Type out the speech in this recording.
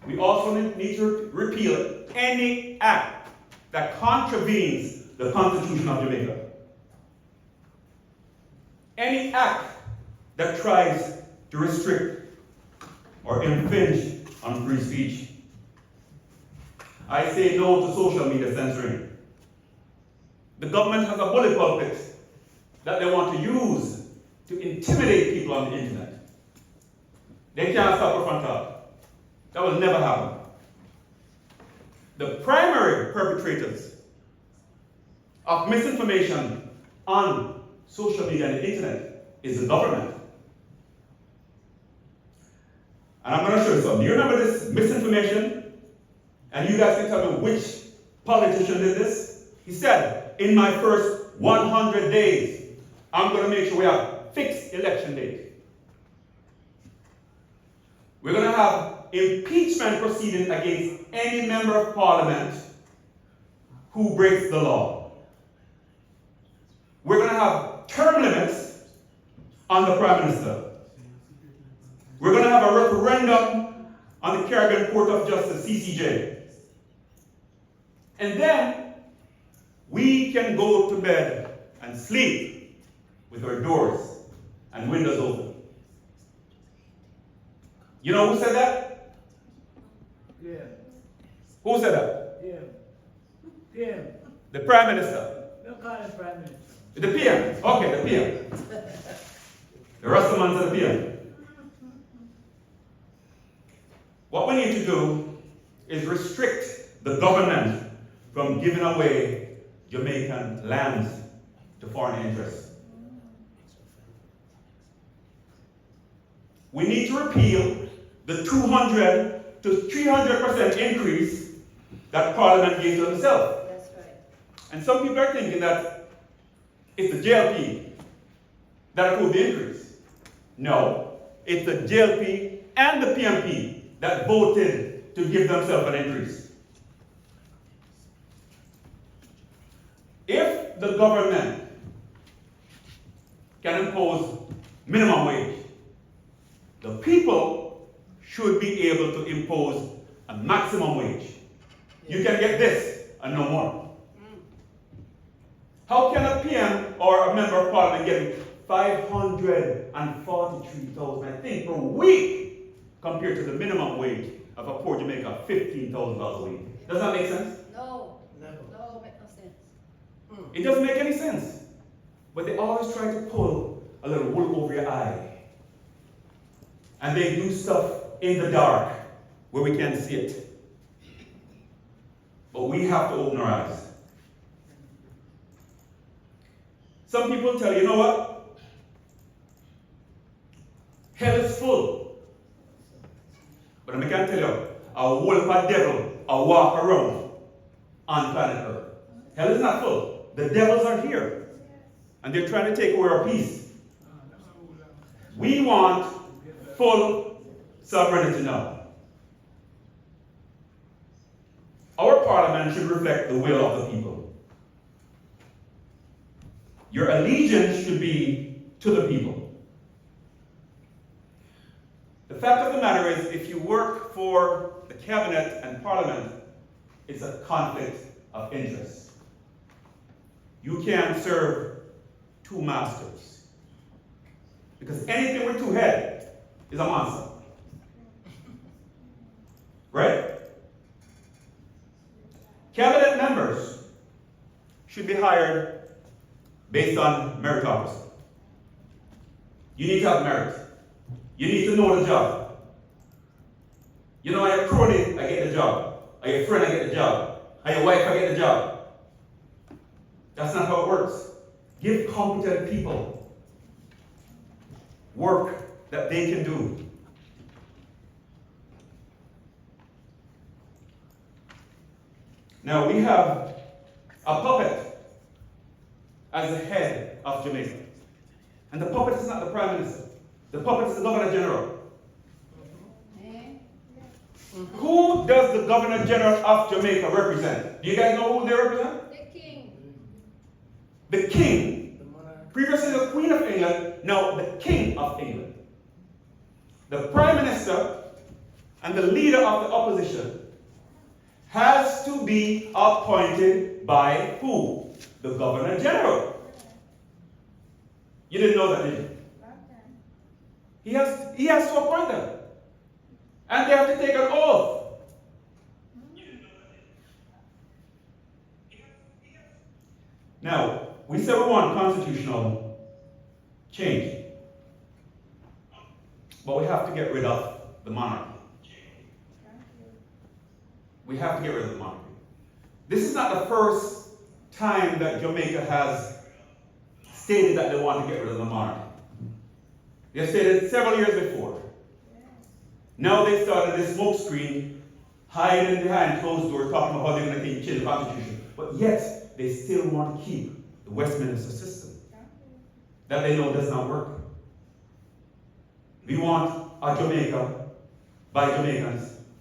We also need to repeal any act that contravenes the Constitution of Jamaica. Any act that tries to restrict or infringe on free speech. I say no to social media censoring. The government has a bully pulpit that they want to use to intimidate people on the internet. They can't stop a front up. That will never happen. The primary perpetrators of misinformation on social media and the internet is the government. And I'm going to show you something. Do you remember this misinformation? And you guys can tell me which politician did this? He said, in my first 100 days, I'm going to make sure we have fixed election date. We're going to have impeachment proceedings against any member of parliament who breaks the law. We're going to have term limits on the Prime Minister. We're going to have a referendum on the Caribbean Court of Justice, CCJ. And then we can go to bed and sleep with our doors and windows open. You know who said that? Yeah. Who said that? Yeah. Yeah. The Prime Minister. Don't call him Prime Minister. The PM. Okay, the PM. The rest of the man said the PM. What we need to do is restrict the government from giving away Jamaican lands to foreign interests. We need to repeal the 200 to 300% increase that Parliament gave to themselves. That's right. And some people are thinking that it's the JLP that approved the increase. No, it's the JLP and the PMP that voted to give themselves an increase. If the government can impose minimum wage, the people should be able to impose a maximum wage. You can get this and no more. How can a PM or a member of parliament get 543,000, I think, per week compared to the minimum wage of a poor Jamaica, $15,000 a week? Does that make sense? No. No. No, make no sense. It doesn't make any sense. But they always try to pull a little wool over your eye. And they do stuff in the dark where we can't see it. But we have to open our eyes. Some people tell you, you know what? Hell is full. But I can't tell you, a wolf, a devil, a walk around on planet Earth. Hell is not full. The devils are here. And they're trying to take away our peace. We want full sovereignty now. Our parliament should reflect the will of the people. Your allegiance should be to the people. The fact of the matter is, if you work for the cabinet and parliament, it's a conflict of interest. You can't serve two masters. Because anything with two heads is a monster. Right? Cabinet members should be hired based on meritocracy. You need to have merit. You need to know the job. You know, I'm a crony, I get the job. I'm a friend, I get the job. I'm a wife, I get the job. That's not how it works. Give competent people work that they can do. Now we have a puppet as the head of Jamaica. And the puppet is not the Prime Minister. The puppet is the Governor General. Who does the Governor General of Jamaica represent? Do you guys know who they represent? The king. The King. Previously the Queen of England, now the King of England. The Prime Minister and the leader of the opposition has to be appointed by who? The Governor General. You didn't know that, did you? He has to appoint them. And they have to take an oath. Now, we said we want constitutional change. But we have to get rid of the monarchy. We have to get rid of the monarchy. This is not the first time that Jamaica has stated that they want to get rid of the monarchy. They have stated it several years before. Now they started this smokescreen, hiding behind closed doors, talking about how they're going to change the Constitution. But yet, they still want to keep the Westminster system that they know does not work. We want a Jamaica by Jamaicans